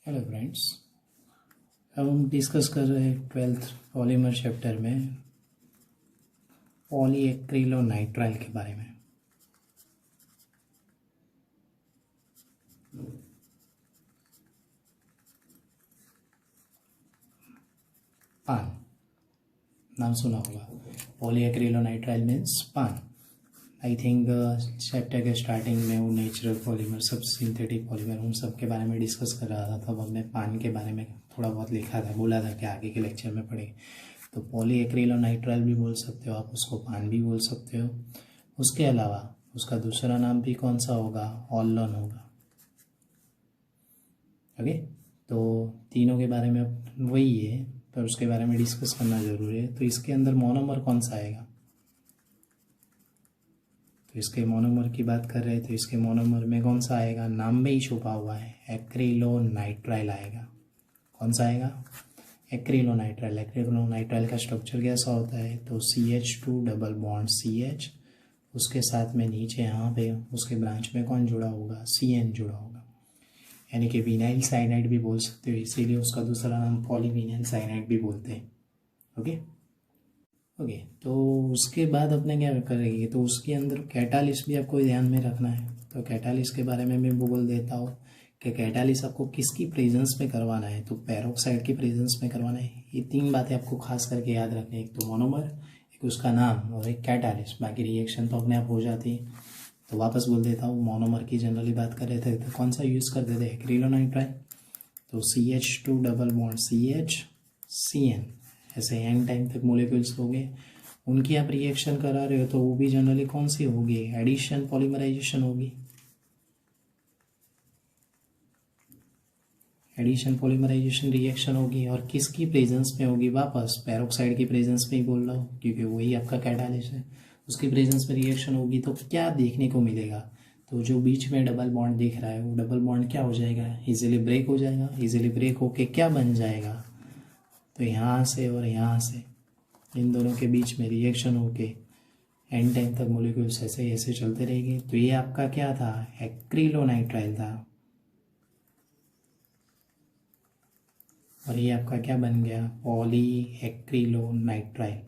Hello friends, अब हम discuss कर रहे हैं 12th पॉलीमर चैप्टर में पॉलीएक्रिलोनाइट्राइल के बारे में। पान नाम सुना होगा। पॉलीएक्रिलोनाइट्राइल मीन्स पान। आई थिंक चैप्टर के स्टार्टिंग में वो नेचुरल पॉलीमर, सब सिंथेटिक पॉलीमर, उन सब के बारे में डिस्कस कर रहा था। तब हमने पान के बारे में थोड़ा बहुत लिखा था, बोला था कि आगे के लेक्चर में पढ़े। तो पॉलीएक्रिलोनाइट्राइल भी बोल सकते हो आप, उसको पान भी बोल सकते हो। उसके अलावा उसका दूसरा नाम भी कौन सा होगा? ऑल्लोन होगा। ओके, तो तीनों के बारे में वही है, पर उसके बारे में डिस्कस करना जरूरी है। तो इसके अंदर मोनोमर कौन सा आएगा? तो इसके मोनोमर की बात कर रहे हैं, तो इसके मोनोमर में कौन सा आएगा? नाम में ही छुपा हुआ है, एक्रिलोनाइट्राइल आएगा। कौन सा आएगा? एक्रिलोनाइट्राइल। एक्रिलोनाइट्राइल का स्ट्रक्चर कैसा होता है? तो CH2 डबल बॉन्ड CH, उसके साथ में नीचे यहाँ पे उसके ब्रांच में कौन जुड़ा होगा? CN जुड़ा होगा, यानी कि विनाइल साइनाइड भी बोल सकते हो, इसीलिए उसका दूसरा नाम पॉलीविनाइल साइनाइड भी बोलते हैं। ओके, तो उसके बाद अपने क्या करेंगे? तो उसके अंदर कैटालिस्ट भी आपको ध्यान में रखना है। तो कैटालिस्ट के बारे में मैं बोल देता हूँ कि कैटालिस्ट आपको किसकी प्रेजेंस में करवाना है? तो पेरोक्साइड की प्रेजेंस में करवाना है। ये तीन बातें आपको खास करके याद रखनी है, एक तो मोनोमर, एक उसका नाम और एक कैटालिस्ट। बाकी रिएक्शन तो अपने आप हो जाती है। तो वापस बोल देता हूँ, मोनोमर की जनरली बात कर रहे थे तो कौन सा यूज़ करते थे? एक्रिलोनाइट्राइल। तो CH2 double bond CH CN, ऐसे एन टाइम तक मोलिक्यूल्स हो गए, उनकी आप रिएक्शन करा रहे हो तो वो भी जनरली कौन सी होगी? एडिशन पॉलीमराइजेशन होगी। एडिशन पॉलीमराइजेशन रिएक्शन होगी, और किसकी प्रेजेंस में होगी? वापस पेरोक्साइड की प्रेजेंस में ही बोल रहा हूँ, क्योंकि वही आपका कैटालिस्ट है। उसकी प्रेजेंस में रिएक्शन होगी तो क्या देखने को मिलेगा? तो जो बीच में डबल बॉन्ड दिख रहा है, वो डबल बॉन्ड क्या हो जाएगा? इजीली ब्रेक हो जाएगा। इजीली ब्रेक होके क्या बन जाएगा? तो यहाँ से और यहाँ से इन दोनों के बीच में रिएक्शन होके एंड टाइम तक मोलिक्यूल्स ऐसे ऐसे चलते रहेंगे। तो ये आपका क्या था? एक्रिलोनाइट्राइल था। और ये आपका क्या बन गया? पॉलीएक्रिलोनाइट्राइल।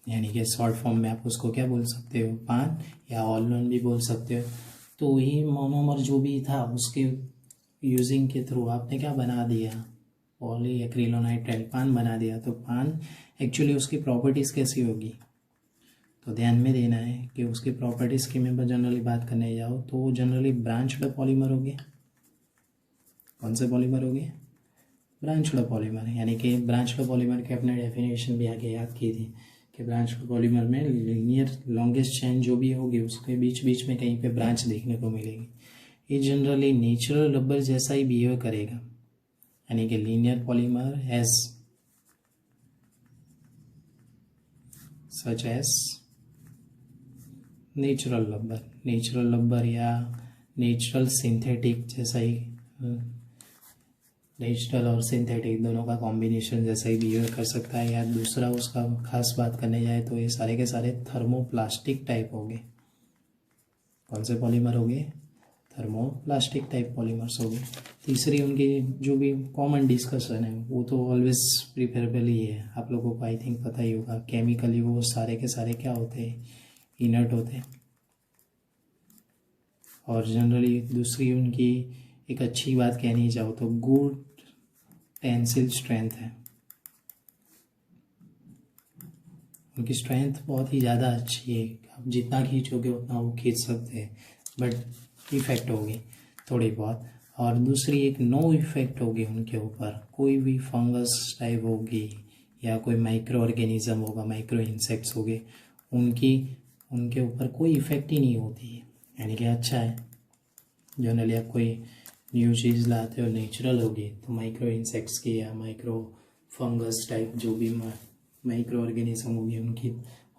यानी कि शॉर्ट फॉर्म में आप उसको क्या बोल सकते हो? पान या ऑल्लोन भी बोल सकते हो। तो ये मोनोमर जो भी था उसके यूजिंग के थ्रू आपने क्या बना दिया? पॉलीएक्रिलोनाइट्राइल पान बना दिया। तो पान एक्चुअली उसकी प्रॉपर्टीज़ कैसी होगी? तो ध्यान में देना है कि उसकी प्रॉपर्टीज़ की मैं जनरली बात करने जाऊँ तो जनरली ब्रांच्ड पॉलीमर हो गए। कौन से पॉलीमर हो गए? Branched polymer. यानी कि ब्रांच्ड पॉलीमर के अपने डेफिनेशन भी आगे याद की थी कि ब्रांच्ड पॉलीमर में लीनियर लॉन्गेस्ट चेन जो भी होगी उसके बीच बीच में कहीं पे ब्रांच देखने को मिलेगी। ये जनरली नेचुरल रबर जैसा ही बिहेव करेगा, यानी कि linear polymer has such as natural rubber या नेचुरल सिंथेटिक जैसा ही, नेचुरल और सिंथेटिक दोनों का कॉम्बिनेशन जैसा ही बिहेव कर सकता है। या दूसरा उसका खास बात करने जाए तो ये सारे के सारे थर्मोप्लास्टिक टाइप हो गए। कौन से पॉलीमर हो गए? थर्मोप्लास्टिक टाइप पॉलीमर्स हो गए। तीसरी उनकी जो भी कॉमन डिस्कशन है वो तो ऑलवेज प्रिफरेबल ही है, आप लोगों को आई थिंक पता ही होगा। केमिकली वो सारे के सारे क्या होते हैं? इनर्ट होते हैं। और जनरली दूसरी उनकी एक अच्छी बात कहनी चाहो तो गुड टेंसिल स्ट्रेंथ है। उनकी स्ट्रेंथ बहुत ही ज़्यादा अच्छी है, आप जितना खींचोगे उतना वो खींच सकते हैं, बट इफेक्ट होगी थोड़ी बहुत। और दूसरी एक नो इफेक्ट होगी उनके ऊपर, कोई भी फंगस टाइप होगी या कोई माइक्रो ऑर्गेनिज्म होगा, माइक्रो इंसेक्ट्स हो गए, उनके ऊपर कोई इफेक्ट ही नहीं होती है। यानी कि अच्छा है। जनरली आप कोई न्यू चीज़ लाते हो नेचुरल होगी तो माइक्रो इंसेक्ट्स की या माइक्रो फंगस टाइप जो भी माइक्रो ऑर्गेनिज्म होगी उनकी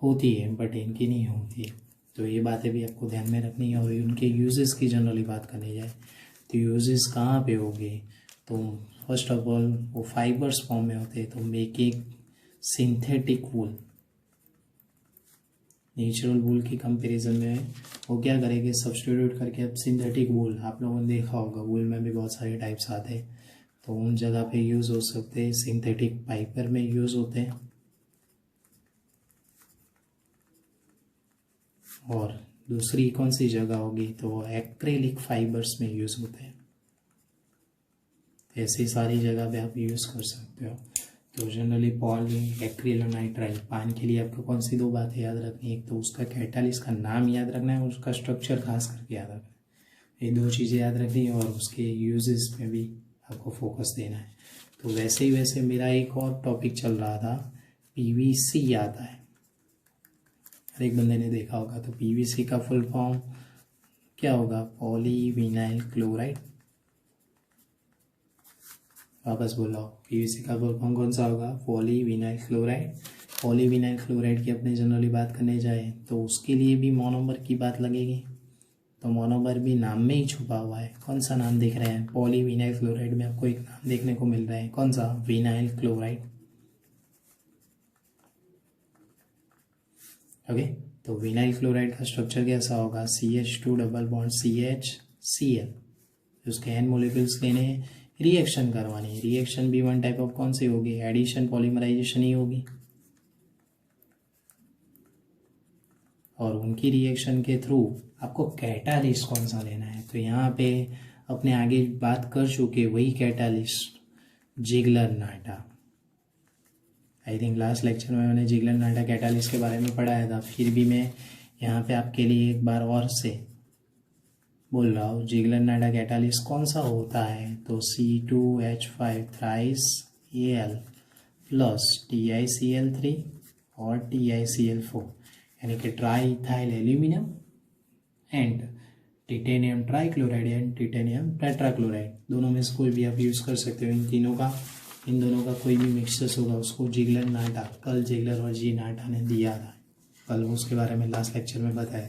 होती है, बट इनकी नहीं होती है। तो ये बातें भी आपको ध्यान में रखनी है। और उनके यूजेस की जनरली बात करनी जाए तो यूजेस कहाँ पे होंगे? तो फर्स्ट ऑफ ऑल वो फाइबर्स फॉर्म में होते हैं, तो मेकिंग सिंथेटिक वूल, नेचुरल वूल की कंपैरिजन में वो क्या करेंगे, सब्स्टिट्यूट करके अब सिंथेटिक वूल, आप लोगों ने देखा होगा वूल में भी बहुत सारे टाइप्स आते हैं, तो उन जगह पे यूज़ हो सकते हैं, सिंथेटिक पाइपर में यूज़ होते हैं, और दूसरी कौन सी जगह होगी तो एक्रेलिक फाइबर्स में यूज़ होते हैं। ऐसी सारी जगह पे आप यूज़ कर सकते हो। तो जनरली पॉली एक्रिलोनाइट्राइल पान के लिए आपको कौन सी दो बातें याद रखनी है, एक तो उसका कैटालिस्ट का नाम याद रखना है और उसका स्ट्रक्चर खास करके याद रखना है, ये दो चीज़ें याद रखनी है और उसके यूजेस में भी आपको फोकस देना है। तो वैसे ही वैसे मेरा एक और टॉपिक चल रहा था, पीवीसी आता है, हर एक बंदे ने देखा होगा। तो पीवीसी का फुल फॉर्म क्या होगा, पॉलीविनाइल क्लोराइड। वापस बोला, पीवीसी का फुल फॉर्म कौन सा होगा, पॉलीविनाइल क्लोराइड। पॉलीविनाइल क्लोराइड की अपने जनरली बात करने जाए तो उसके लिए भी मोनोमर की बात लगेगी, तो मोनोमर भी नाम में ही छुपा हुआ है। कौन सा नाम दिख रहे हैं, पॉलीविनाइल क्लोराइड में आपको एक नाम देखने को मिल रहा है, कौन सा, विनाइल क्लोराइड। ओके, तो विनाइल क्लोराइड का स्ट्रक्चर कैसा होगा, CH2 डबल बॉन्ड CHCl, उसके एन मोलिक्यूल्स लेने हैं, रिएक्शन करवानी है। रिएक्शन भी वन टाइप ऑफ कौन सी होगी, एडिशन पॉलीमराइजेशन ही होगी, और उनकी रिएक्शन के थ्रू आपको कैटालिस्ट कौन सा लेना है, तो यहाँ पे अपने आगे बात कर चुके वही catalyst, Ziggler NATA. I think last lecture में मैंने जिगलर नाटा कैटालिस्ट के बारे में पढ़ाया था, फिर भी मैं यहाँ पे आपके लिए एक बार और से बोल रहा हूँ, जिगलर नाटा कैटालिस्ट कौन सा होता है, तो C2H5 thrice Al plus TiCl3 और TiCl4, यानी कि try ethyl aluminium and titanium trichloride and titanium tetrachloride, दोनों में से कोई भी आप यूज़ कर सकते हो। इन दोनों का कोई भी मिक्सचर्स होगा उसको जिगलर नाटा, कल जिगलर और जी नाटा ने दिया था, कल उसके बारे में लास्ट लेक्चर में बताया।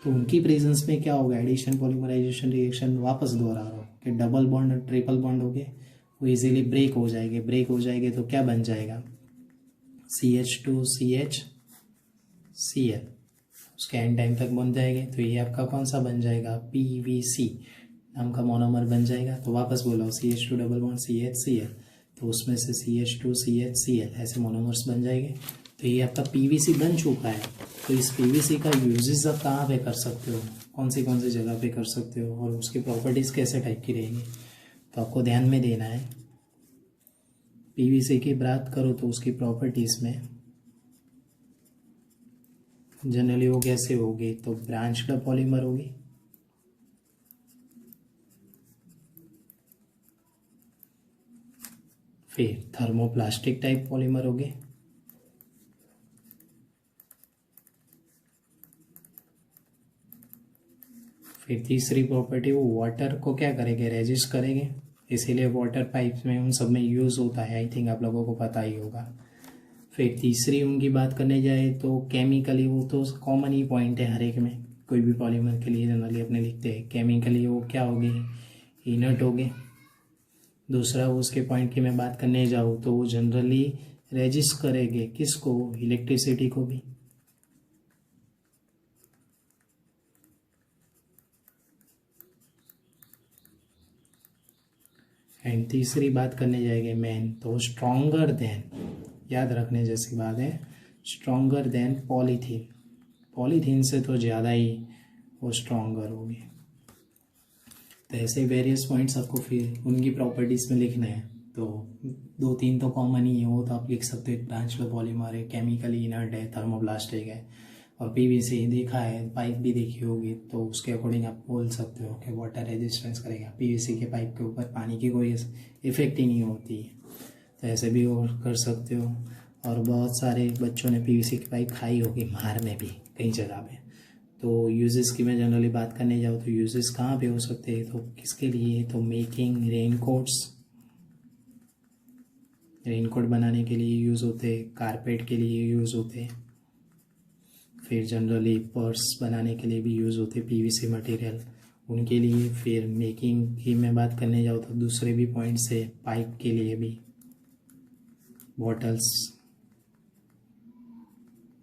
तो उनकी प्रेजेंस में क्या होगा, एडिशन पॉलीमराइजेशन रिएक्शन, वापस दोहरा रहा हूँ कि डबल बॉन्ड और ट्रिपल बॉन्ड हो गए, वो इजीली ब्रेक हो जाएंगे तो क्या बन जाएगा, CH2CHCl, उसके एंड टाइम तक बन जाएंगे, तो ये आपका कौन सा बन जाएगा, PVC नाम का मोनोमर बन जाएगा। तो वापस बोला, CH2 डबल बॉन्ड CHCl, तो उसमें से CH2CHCl ऐसे मोनोमर्स बन जाएंगे, तो ये आपका PVC बन चुका है। तो इस PVC का यूजेस आप कहाँ पे कर सकते हो, कौन सी जगह पे कर सकते हो, और उसकी प्रॉपर्टीज़ कैसे टाइप की रहेगी, तो आपको ध्यान में देना है। PVC की बात करो तो उसकी प्रॉपर्टीज़ में जनरली वो कैसे होगी, तो ब्रांच्ड पॉलीमर होगी, फिर थर्मोप्लास्टिक टाइप पॉलीमर होगी, फिर तीसरी प्रॉपर्टी वो वाटर को क्या करेंगे, रेजिस्ट करेंगे, इसीलिए वाटर पाइप्स में उन सब में यूज़ होता है, आई थिंक आप लोगों को पता ही होगा। फिर तीसरी उनकी बात करने जाए तो केमिकली, वो तो कॉमन ही पॉइंट है हर एक में, कोई भी पॉलीमर के लिए जनरली अपने लिखते हैं, केमिकली वो क्या होगी, इनर्ट होगे। दूसरा वो उसके पॉइंट की मैं बात करने जाऊँ तो वो जनरली रेजिस्ट करेंगे किसको, इलेक्ट्रिसिटी को भी। एंड तीसरी बात करने जाएंगे मेन, तो स्ट्रॉन्गर देन, याद रखने जैसी बात है, स्ट्रॉन्गर देन पॉलीथीन से तो ज़्यादा ही वो स्ट्रॉन्गर होगी। तो ऐसे वेरियस पॉइंट्स आपको फिर उनकी प्रॉपर्टीज़ में लिखना है, तो 2-3 तो कॉमन ही है, वो तो आप लिख सकते हो, ब्रांच्ड पॉलीमर है, केमिकली इनर्ट है, थर्मोप्लास्टिक है, और PVC देखा है, पाइप भी देखी होगी, तो उसके अकॉर्डिंग आप बोल सकते हो कि वाटर रेजिस्टेंस करेगा, PVC के पाइप के ऊपर पानी की कोई इफेक्ट ही नहीं होती है, तो ऐसे भी और कर सकते हो। और बहुत सारे बच्चों ने PVC की पाइप खाई होगी मार में भी कई जगह पे। तो यूजेस की मैं जनरली बात करने जाऊँ तो यूजेस कहाँ पे हो सकते हैं, तो किसके लिए, तो मेकिंग रेनकोट बनाने के लिए यूज़ होते हैं, कारपेट के लिए यूज़ होते हैं, फिर जनरली पर्स बनाने के लिए भी यूज़ होते हैं PVC मटेरियल उनके लिए। फिर मेकिंग की मैं बात करने जाऊँ तो दूसरे भी पॉइंट से, पाइप के लिए भी, बॉटल्स,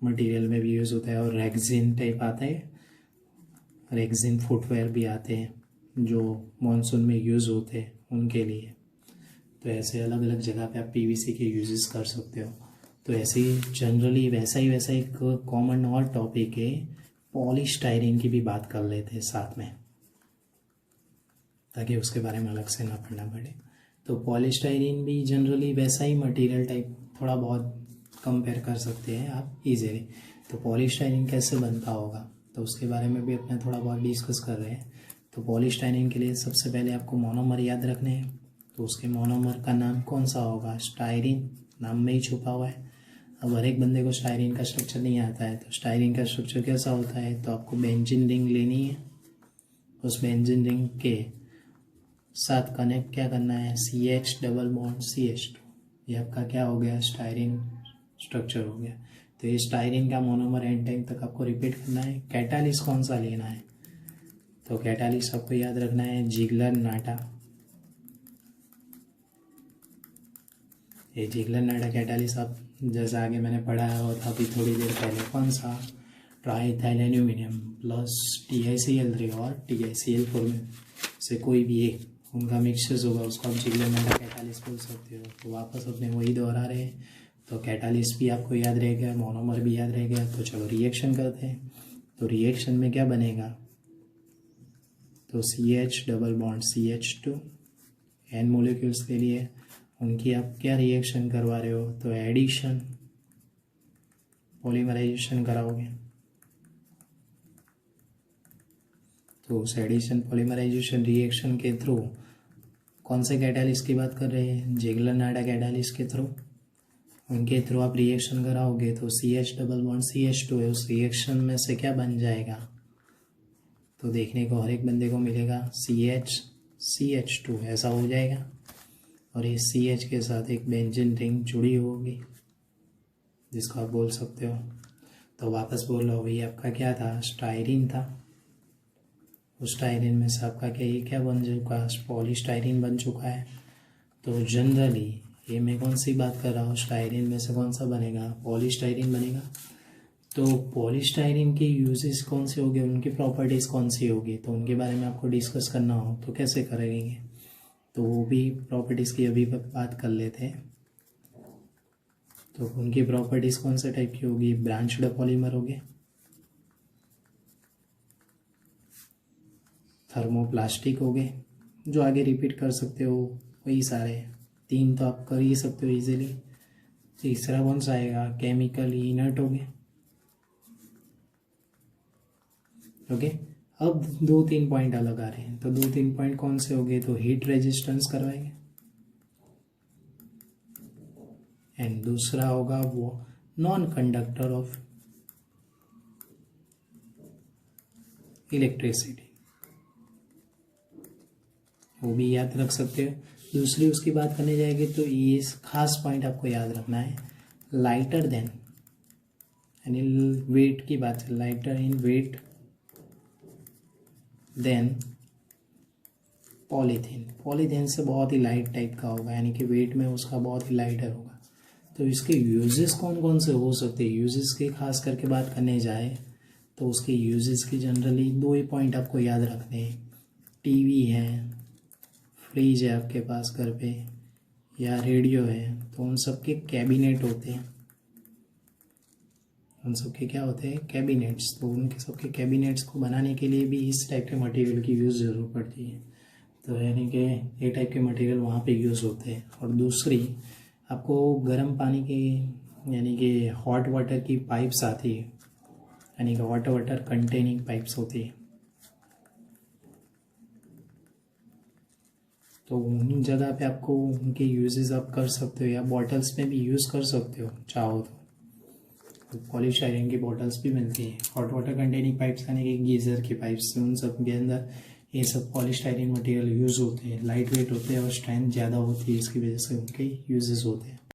मटेरियल में भी यूज़ होता है, और रेक्सिन टाइप आता है, रेक्सिन फुटवेयर भी आते हैं जो मॉनसून में यूज़ होते हैं उनके लिए। तो ऐसे अलग अलग जगह पे आप पीवीसी के यूजेस कर सकते हो। तो ऐसे ही जनरली वैसा ही एक कॉमन और टॉपिक है, पॉलीस्टाइरीन की भी बात कर लेते हैं साथ में, ताकि उसके बारे में अलग से ना पढ़ना पड़े। तो पॉलीस्टाइरीन भी जनरली वैसा ही मटेरियल टाइप, थोड़ा बहुत कंपेयर कर सकते हैं आप इजीली। तो पॉलीस्टाइरीन कैसे बनता होगा तो उसके बारे में भी अपने थोड़ा बहुत डिस्कस कर रहे हैं। तो पॉलीस्टाइरीन के लिए सबसे पहले आपको मोनोमर याद रखने हैं। तो उसके मोनोमर का नाम कौन सा होगा? स्टाइरीन, नाम में ही छुपा हुआ है। अब हर एक बंदे को स्टाइरीन का स्ट्रक्चर नहीं आता है, तो स्टाइरीन का स्ट्रक्चर कैसा होता है? तो आपको बेंजीन रिंग लेनी है, उस बेंजीन रिंग के साथ कनेक्ट क्या करना है? CH डबल बॉन्ड CH2, ये आपका क्या हो गया? स्टाइरीन स्ट्रक्चर हो गया। तो ये स्टाइरीन का मोनोमर एंड टाइम तक आपको रिपीट करना है। कैटालिस्ट कौन सा लेना है? तो कैटालिस्ट आपको याद रखना है जिगलर नाटा। ये जिगलर नाटा कैटालिस्ट आप जैसा आगे मैंने पढ़ाया हुआ था अभी थोड़ी देर पहले, कौन सा? ट्राईथाइल एल्यूमिनियम प्लस TiCl3 और TiCl4 में से कोई भी एक उनका मिक्सचर्स होगा, उसको आप जिगलर नाटा कैटालिस्ट बोल सकते हो। तो वापस अपने वही दोहरा रहे हैं। तो कैटालिस्ट भी आपको याद रह गया, मोनोमर भी याद रह गया। तो चलो रिएक्शन करते हैं। तो रिएक्शन में क्या बनेगा? तो CH double bond CH2 N molecules के लिए उनकी आप क्या रिएक्शन करवा रहे हो? तो एडिशन, पॉलीमराइजेशन कराओगे। तो उस एडिशन पॉलीमराइजेशन रिएक्शन के थ्रू कौन से कैटालिस्ट की बात कर रहे हैं? जिगलर नाटा कैटालिस्ट के थ्रू, उनके थ्रू आप रिएक्शन कराओगे। तो CH डबल बॉन्ड CH2 है, उस रिएक्शन में से क्या बन जाएगा? तो देखने को हर एक बंदे को मिलेगा CH CH2 ऐसा हो जाएगा, और ये CH के साथ एक बेंजीन रिंग जुड़ी होगी जिसको आप बोल सकते हो। तो वापस बोल लो भाई, आपका क्या था? स्टाइरीन था। उस स्टाइरीन में से आपका क्या, ये क्या बन चुका? पॉलीस्टाइरीन बन चुका है। तो जनरली ये मैं कौन सी बात कर रहा हूँ? स्टाइरीन में से कौन सा बनेगा? पॉलीस्टाइरीन बनेगा। तो पॉलीस्टाइरीन के यूजेस कौन से होंगे, उनकी प्रॉपर्टीज़ कौन सी होगी, तो उनके बारे में आपको डिस्कस करना हो तो कैसे करेंगे? तो वो भी प्रॉपर्टीज़ की अभी बात कर लेते हैं। तो उनकी प्रॉपर्टीज़ कौन से टाइप की होगी? ब्रांच्ड पॉलीमर होंगे, थर्मोप्लास्टिक हो गए, जो आगे रिपीट कर सकते हो वही सारे 3 तो आप कर ही सकते हो इजीली। तीसरा कौन सा आएगा? केमिकली इनर्ट हो गए। ओके, अब 2-3 पॉइंट अलग आ रहे हैं। तो 2-3 पॉइंट कौन से हो गए? तो हीट रेजिस्टेंस करवाएंगे, एंड दूसरा होगा वो नॉन कंडक्टर ऑफ इलेक्ट्रिसिटी, वो भी याद रख सकते हो। दूसरी उसकी बात करने जाएंगे तो ये खास पॉइंट आपको याद रखना है, लाइटर देन, यानी वेट की बात है, lighter in weight than polythene. Polythene से बहुत ही लाइट टाइप का होगा, यानी कि वेट में उसका बहुत ही लाइटर होगा। तो इसके यूजेस कौन कौन से हो सकते हैं? यूजेस की खास करके बात करने जाए तो उसके यूजेस की जनरली 2 ही पॉइंट आपको याद रखने हैं। टीवी है, फ्रिज है आपके पास घर पे, या रेडियो है, तो उन सब के कैबिनेट होते हैं। उन सब के क्या होते हैं? कैबिनेट्स। तो उनके सबके कैबिनेट्स को बनाने के लिए भी इस टाइप के मटेरियल की यूज़ ज़रूर पड़ती है। तो यानी कि ये टाइप के मटेरियल वहाँ पे यूज़ होते हैं। और दूसरी आपको गर्म पानी के, यानी कि हॉट वाटर की पाइप्स आती है, यानी कि हॉट वाटर कंटेनिंग पाइप्स होती है। तो उन जगह पे आपको उनके यूजेस आप कर सकते हो, या बॉटल्स में भी यूज़ कर सकते हो चाहो तो पॉलीस्टाइरीन की बॉटल्स भी मिलती है। हॉट वाटर कंटेनिंग पाइप्स यानी कि गीज़र की पाइप्स, उन सब के अंदर ये सब पॉलीस्टाइरीन मटेरियल यूज़ होते हैं। लाइट वेट होते हैं और स्ट्रेंथ ज़्यादा होती है, इसकी वजह से उनके यूजेस होते हैं।